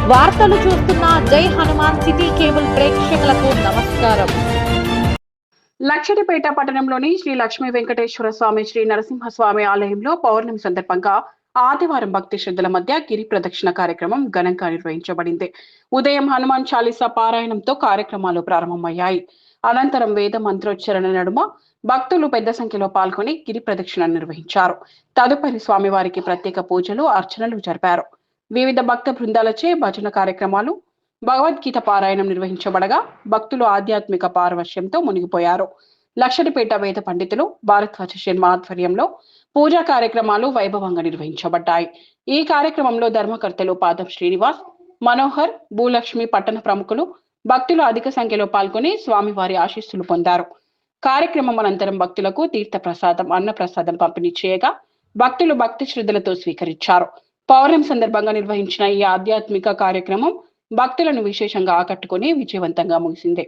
వార్తలు చూస్తున్న జై హనుమాన్ సిటీ కేబుల్ ప్రేక్షకులకు నమస్కారం. లక్షడిపేట పట్టణంలోని శ్రీ లక్ష్మీ వెంకటేశ్వర స్వామి శ్రీ నరసింహస్వామి ఆలయంలో పౌర్ణమి సందర్భంగా ఆదివారం భక్తి శ్రద్ధల మధ్య గిరి ప్రదక్షిణ కార్యక్రమం ఘనంగా నిర్వహించబడింది. ఉదయం హనుమాన్ చాలీసా పారాయణంతో కార్యక్రమాలు ప్రారంభమయ్యాయి. అనంతరం వేద మంత్రోచ్చరణ నడుమ భక్తులు పెద్ద సంఖ్యలో పాల్గొని గిరి ప్రదక్షిణ నిర్వహించారు. తదుపరి స్వామివారికి ప్రత్యేక పూజలు, అర్చనలు జరిపారు. వివిధ భక్త బృందాలచే భజన కార్యక్రమాలు, భగవద్గీత పారాయణం నిర్వహించబడగా భక్తులు ఆధ్యాత్మిక పారవశ్యంతో మునిగిపోయారు. లక్షడిపేట వేద పండితులు భారద్వాజ శర్మ ఆధ్వర్యంలో పూజా కార్యక్రమాలు వైభవంగా నిర్వహించబడ్డాయి. ఈ కార్యక్రమంలో ధర్మకర్తలు పాదం శ్రీనివాస్, మనోహర్, భూలక్ష్మి పట్టణ ప్రముఖులు, భక్తులు అధిక సంఖ్యలో పాల్గొని స్వామివారి ఆశీస్సులు పొందారు. కార్యక్రమం అనంతరం భక్తులకు తీర్థ ప్రసాదం, అన్న ప్రసాదం పంపిణీ చేయగా భక్తులు భక్తి శ్రద్ధలతో స్వీకరించారు. పౌర్ణమి సందర్భంగా నిర్వహించిన ఈ ఆధ్యాత్మిక కార్యక్రమం భక్తులను విశేషంగా ఆకట్టుకుని విజయవంతంగా ముగిసింది.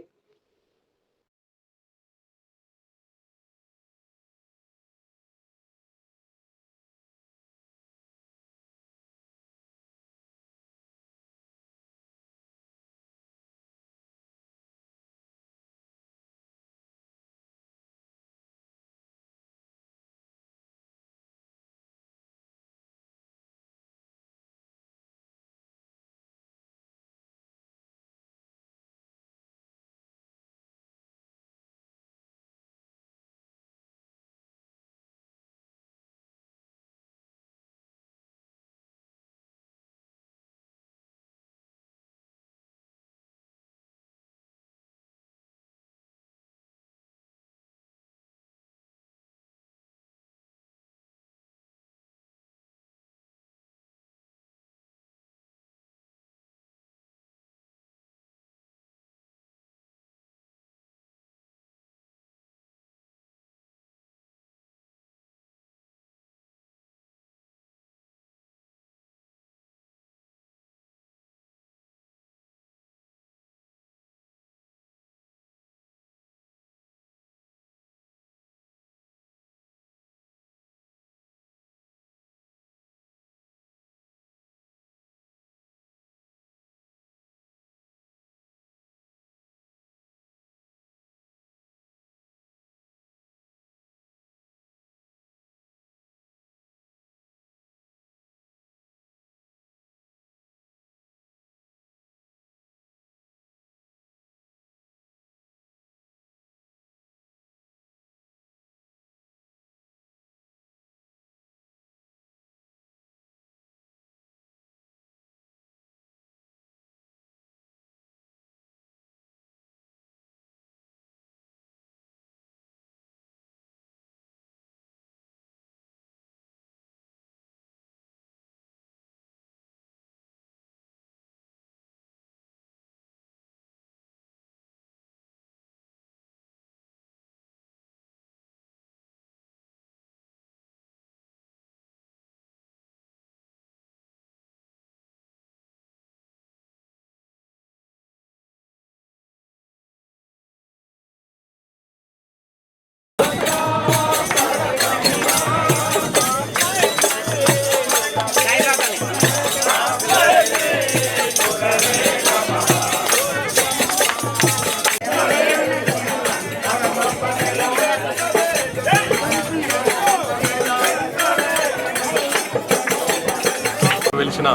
వెలిసిన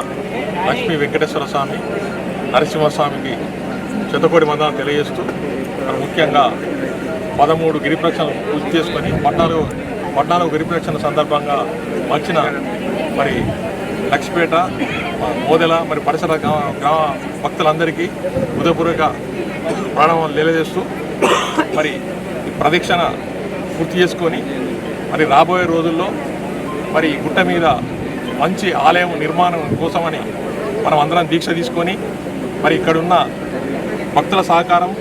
లక్ష్మీ వెంకటేశ్వర స్వామి నరసింహస్వామికి శతకోటి వందనాలు తెలియజేస్తూ ముఖ్యంగా 13 గిరి ప్రదక్షిణలు పూర్తి చేసుకొని 14 గిరి ప్రదక్షిణ సందర్భంగా వచ్చిన మరి లక్ష్మీపేట, మోదెల మరి పరిసర గ్రామ భక్తులందరికీ హృదయపూర్వక ప్రణామాలు తెలియజేస్తూ మరి ప్రదక్షిణ పూర్తి చేసుకొని మరి రాబోయే రోజుల్లో మరి గుట్ట మీద మంచి ఆలయం నిర్మాణం కోసమని మనం అందరం దీక్ష తీసుకొని మరి ఇక్కడున్న భక్తుల సహకారం,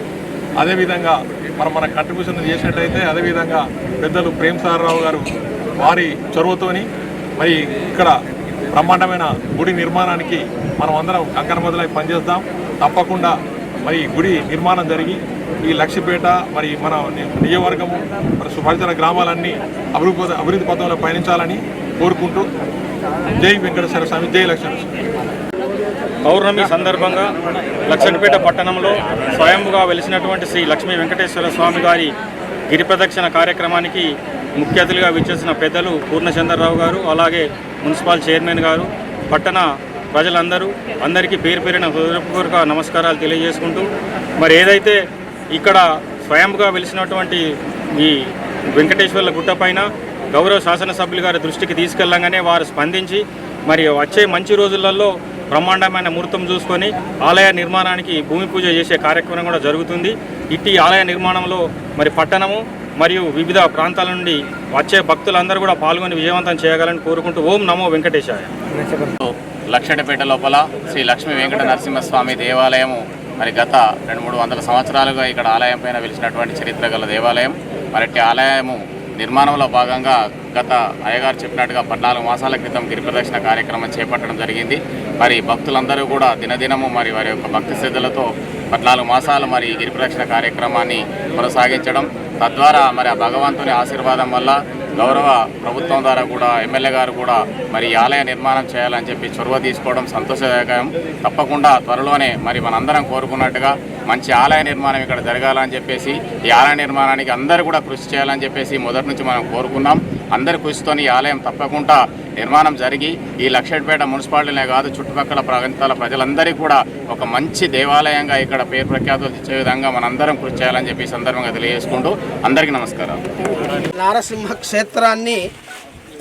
అదేవిధంగా మన కంట్రిబ్యూషన్ చేసినట్టయితే అదేవిధంగా పెద్దలు ప్రేమ్ సారారావు గారు వారి చొరవతోని మరి ఇక్కడ బ్రహ్మాండమైన గుడి నిర్మాణానికి మనం అందరం కంకణ మొదలై పనిచేద్దాం. తప్పకుండా మరి గుడి నిర్మాణం జరిగి ఈ లక్ష్మీపేట మరి మన నియోజకవర్గము మరి సుపరిసర గ్రామాలన్నీ అభివృద్ధి పథంలో పయనించాలని కోరుకుంటూ జై వెంకటేశ్వర స్వామి, జై లక్ష్మీ. పౌర్ణమి సందర్భంగా లక్షణపేట పట్టణంలో స్వయంగా వెలిసినటువంటి శ్రీ లక్ష్మీ వెంకటేశ్వర స్వామి గారి గిరి ప్రదక్షిణ కార్యక్రమానికి ముఖ్య అతిథులుగా విచ్చేసిన పెద్దలు పూర్ణచంద్రరావు గారు, అలాగే మున్సిపల్ చైర్మన్ గారు, పట్టణ ప్రజలందరూ అందరికీ పేరు పేరిన హృదయపూర్వక నమస్కారాలు తెలియజేసుకుంటూ, మరి ఏదైతే ఇక్కడ స్వయంగా వెలిసినటువంటి ఈ వెంకటేశ్వర్ల గుట్టపైన గౌరవ శాసనసభ్యులు గారి దృష్టికి తీసుకెళ్ళంగానే వారు స్పందించి మరి వచ్చే మంచి రోజులలో బ్రహ్మాండమైన ముహూర్తం చూసుకొని ఆలయ నిర్మాణానికి భూమి పూజ చేసే కార్యక్రమం కూడా జరుగుతుంది. ఇట్టి ఆలయ నిర్మాణంలో మరి పట్టణము మరియు వివిధ ప్రాంతాల నుండి వచ్చే భక్తులందరూ కూడా పాల్గొని విజయవంతం చేయగలని కోరుకుంటూ ఓం నమో వెంకటేశాయ. లక్షణపేట లోపల శ్రీ లక్ష్మీ వెంకట నరసింహస్వామి దేవాలయము మరి గత 200-300 సంవత్సరాలుగా ఇక్కడ ఆలయం పైన వెలిసినటువంటి చరిత్ర గల దేవాలయం. మరి ఆలయము నిర్మాణంలో భాగంగా గత అయ్యగారు చెప్పినట్టుగా 14 మాసాల క్రితం గిరి ప్రదక్షిణ కార్యక్రమం చేపట్టడం జరిగింది. మరి భక్తులందరూ కూడా దినదినము మరి వారి యొక్క భక్తి శ్రద్ధలతో 14 మాసాలు మరి గిరి ప్రదక్షిణ కార్యక్రమాన్ని కొనసాగించడం, తద్వారా మరి ఆ భగవంతుని ఆశీర్వాదం వల్ల గౌరవ ప్రభుత్వం ద్వారా కూడా ఎమ్మెల్యే గారు కూడా మరి ఆలయ నిర్మాణం చేయాలని చెప్పి చొరవ తీసుకోవడం సంతోషదాయకం. తప్పకుండా త్వరలోనే మరి మనందరం కోరుకున్నట్టుగా మంచి ఆలయ నిర్మాణం ఇక్కడ జరగాలని చెప్పేసి, ఈ ఆలయ నిర్మాణానికి అందరూ కూడా కృషి చేయాలని చెప్పేసి మొదటి నుంచి మనం కోరుకున్నాం. అందరి కృషితో ఈ ఆలయం తప్పకుండా నిర్మాణం జరిగి ఈ లక్షణపేట మున్సిపాలిటీనే కాదు చుట్టుపక్కల ప్రాంతాల ప్రజలందరికీ కూడా ఒక మంచి దేవాలయంగా ఇక్కడ పేరు ప్రఖ్యాతులు ఇచ్చే విధంగా మనందరం కృషి చేయాలని చెప్పి సందర్భంగా తెలియజేసుకుంటూ అందరికీ నమస్కారాలు. నారసింహ క్షేత్రాన్ని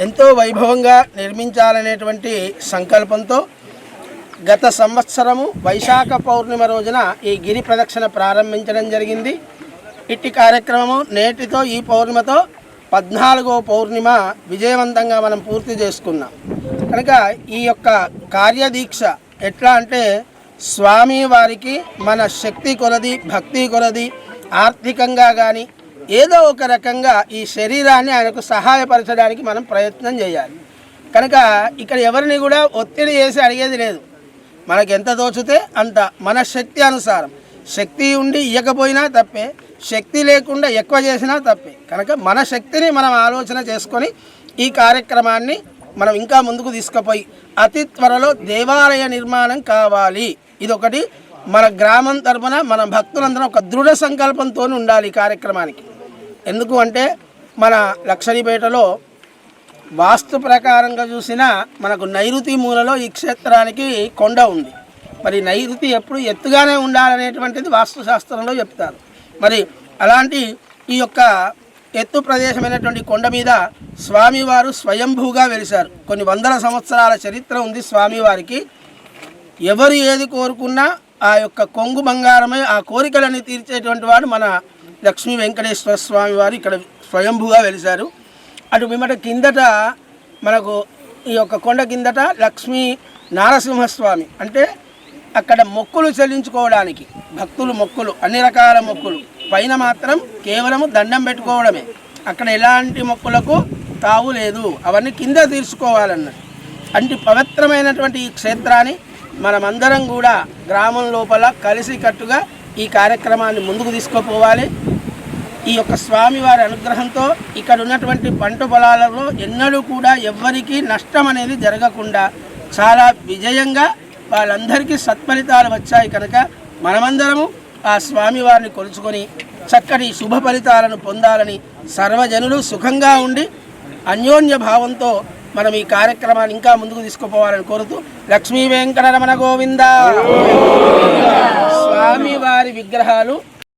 ఎంతో వైభవంగా నిర్మించాలనేటువంటి సంకల్పంతో గత సంవత్సరము వైశాఖ పౌర్ణిమ రోజున ఈ గిరి ప్రదక్షిణ ప్రారంభించడం జరిగింది. ఇట్టి కార్యక్రమము నేటితో ఈ పౌర్ణిమతో 14వ పౌర్ణిమ విజయవంతంగా మనం పూర్తి చేసుకున్నాం. కనుక ఈ యొక్క కార్యదీక్ష ఎట్లా అంటే స్వామి వారికి మన శక్తి కొలది, భక్తి కొలది, ఆర్థికంగా కానీ ఏదో ఒక రకంగా ఈ శరీరాన్ని ఆయనకు సహాయపరచడానికి మనం ప్రయత్నం చేయాలి. కనుక ఇక్కడ ఎవరిని కూడా ఒత్తిడి చేసి అడిగేది లేదు. మనకు ఎంత దోచితే అంత మన శక్తి అనుసారం. శక్తి ఉండి ఇవ్వకపోయినా తప్పే, శక్తి లేకుండా ఎక్కువ చేసినా తప్పే. కనుక మన శక్తిని మనం ఆలోచన చేసుకొని ఈ కార్యక్రమాన్ని మనం ఇంకా ముందుకు తీసుకుపోయి అతి త్వరలో దేవాలయ నిర్మాణం కావాలి. ఇదొకటి మన గ్రామం తరపున మన భక్తులందరం ఒక దృఢ సంకల్పంతో ఉండాలి ఈ కార్యక్రమానికి. ఎందుకు అంటే మన లక్షణపేటలో వాస్తు ప్రకారంగా చూసినా మనకు నైరుతి మూలలో ఈ క్షేత్రానికి కొండ ఉంది. మరి నైరుతి ఎప్పుడు ఎత్తుగానే ఉండాలనేటువంటిది వాస్తుశాస్త్రంలో చెప్తారు. మరి అలాంటి ఈ యొక్క ఎత్తు ప్రదేశమైనటువంటి కొండ మీద స్వామివారు స్వయంభూగా వెలిశారు. కొన్ని వందల సంవత్సరాల చరిత్ర ఉంది స్వామివారికి. ఎవరు ఏది కోరుకున్నా ఆ యొక్క కొంగు బంగారమై ఆ కోరికలని తీర్చేటువంటి వాడు మన లక్ష్మీ వెంకటేశ్వర స్వామి వారు ఇక్కడ స్వయంభూగా వెలిశారు. అటు పిమ్మట కిందట మనకు ఈ యొక్క కొండ కిందట లక్ష్మీ నారసింహస్వామి అంటే అక్కడ మొక్కులు చెల్లించుకోవడానికి భక్తులు మొక్కులు అన్ని రకాల మొక్కులు, పైన మాత్రం కేవలము దండం పెట్టుకోవడమే, అక్కడ ఎలాంటి మొక్కులకు తావు లేదు, అవన్నీ కింద తీర్చుకోవాలన్నట్టు. అంటే పవిత్రమైనటువంటి ఈ క్షేత్రాన్ని మనమందరం కూడా గ్రామం లోపల కలిసికట్టుగా ఈ కార్యక్రమాన్ని ముందుకు తీసుకుపోవాలి. ఈ యొక్క స్వామివారి అనుగ్రహంతో ఇక్కడ ఉన్నటువంటి పంట పొలాలలో ఎన్నడూ కూడా ఎవ్వరికీ నష్టం అనేది జరగకుండా చాలా విజయంగా వాళ్ళందరికీ సత్ఫలితాలు వచ్చాయి. కనుక మనమందరము ఆ స్వామివారిని కొలుచుకొని చక్కటి శుభ ఫలితాలను పొందాలని, సర్వజనులు సుఖంగా ఉండి అన్యోన్య భావంతో మనం ఈ కార్యక్రమాన్ని ఇంకా ముందుకు తీసుకుపోవాలని కోరుతూ లక్ష్మీ వెంకటరమణ గోవింద. స్వామివారి విగ్రహాలు